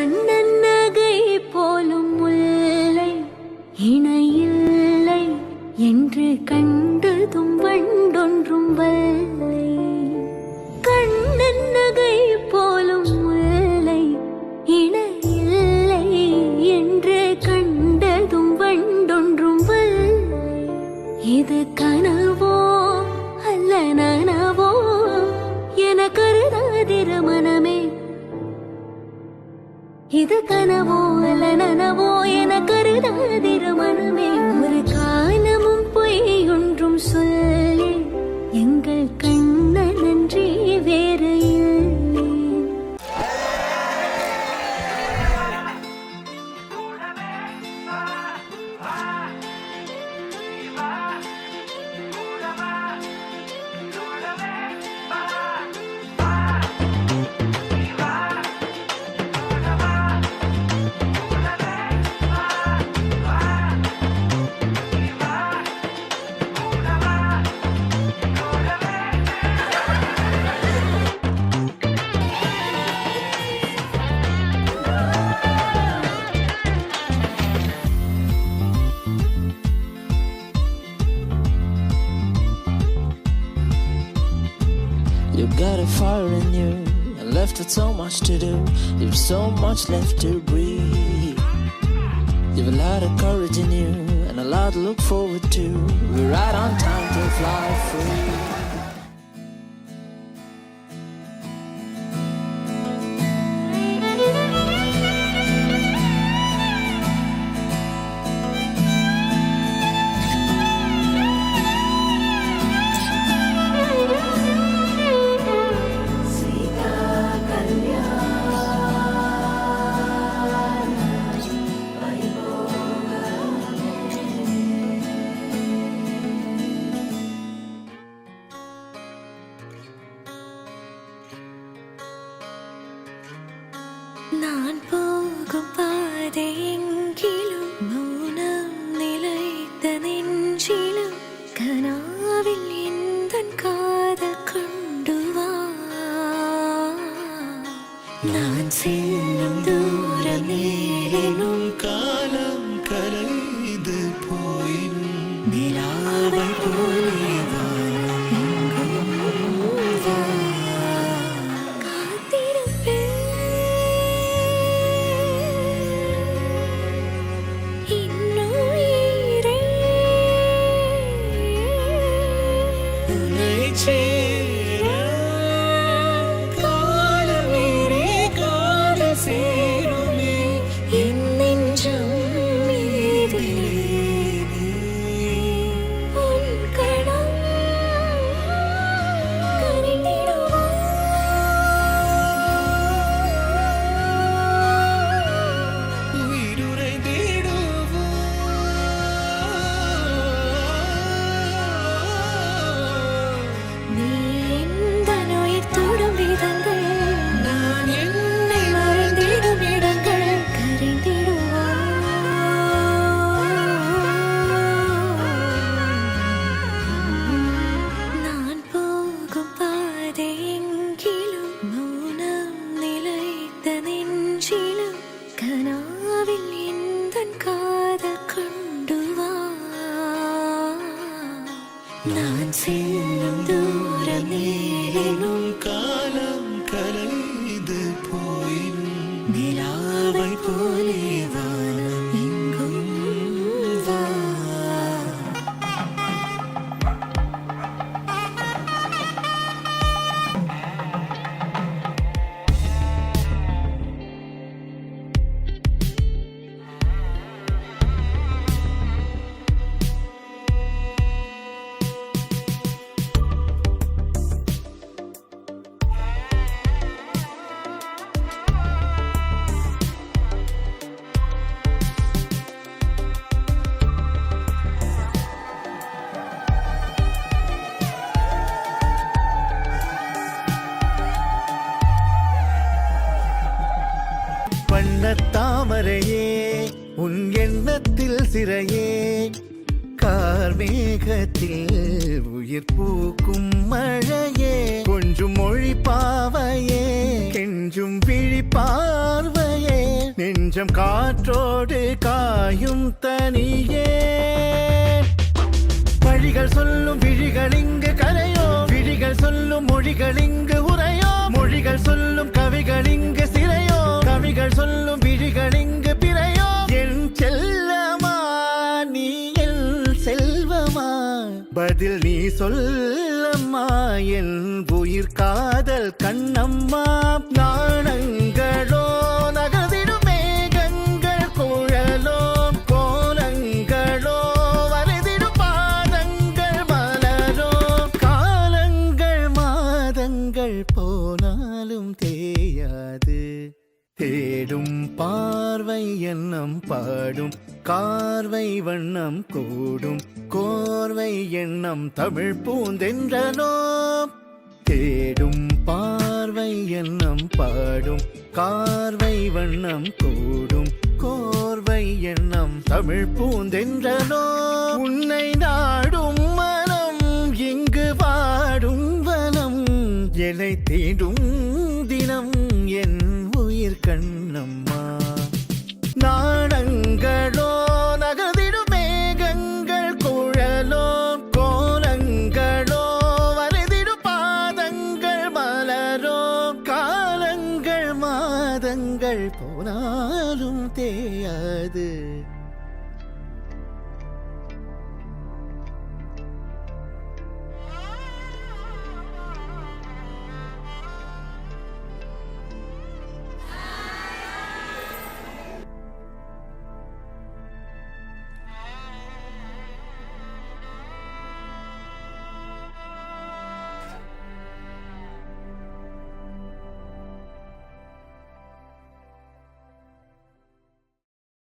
கண்ணன் நகை போலும் முல்லை இணையில்லை என்று கண்டதும் வண்டொன்றும் வல்லை. கண்ணன் நகை போலும் முல்லை இணையில்லை என்று கண்டதும் வண்டொன்றும் வல்லை. இது கனவோ அல்ல நனவோ என கருதாதிரு மனமே. இது கனவோ அல்ல நனவோ என கருதாதிரு மனமே. ஒரு காலமும் பொய் ஒன்றும் சொல்லி எங்கள் கண்ணன் நன்றி வேறு இல்லை. You got a fire in you and left with so much to do. You've so much left to breathe. You've a lot of courage in you and a lot to look forward to. We're right on time to fly free. நான் போகும் பாதை எங்கிலும் மௌனம் நிலைத்த நெஞ்சிலும் கனாவில் எந்தன் காதல் கொண்டு வா. நான் செல்லும் தூரம் நேரினும் காலம் கரைந்து போயினும் நிலாவை போலே நான் செல்லும் தூரம் நேரினும் காலம் கரைந்து போயினும் நிலாவை போலே வானம் எங்கும் வா. தாமரையே உன் எண்ணத்தில் சிறையே கார்மேகத்தில் உயிர் பூக்கும் மழையே கொஞ்சும் மொழி பாவையே கெஞ்சும் விழி பார்வையே நெஞ்சம் காற்றோடு காயும் தனியே. வழிகள் சொல்லும் விழிகள் இங்கு கரையோ, விழிகள் சொல்லும் மொழிகள் இங்கு உரையோ, மொழிகள் சொல்லும் கவிகள் இங்கு சிறையோ, கவிகள் சொல்லும் விழிகள் இங்கு பிறையோ. என் செல்லமா நீ என் செல்வமா, பதில் நீ சொல்லம்மா என் உயிர் காதல் கண்ணம்மா. நாணங்களோ நகர்ந்திடும் மேகங்கள் குழலோ, கோலங்களோ வரைதிடும் பாதங்கள் மலரோ. காலங்கள் மாதங்கள் போனாலும் தேயாது, தேடும் பார்வை எண்ணம் பாடும், கார்வை வண்ணம் கூடும், கோர்வை எண்ணம் தமிழ் பூந்தென்றனோ. தேடும் பார்வை எண்ணம் பாடும், கார்வை வண்ணம் கூடும், கோர்வை எண்ணம் தமிழ் பூந்தென்றனோ. உன்னை நாடும் மனம் இங்கு வாடும் வனம், என்னை தேடும் தினம் என் உயிர் கண்ணம்மா. நாடங்களோ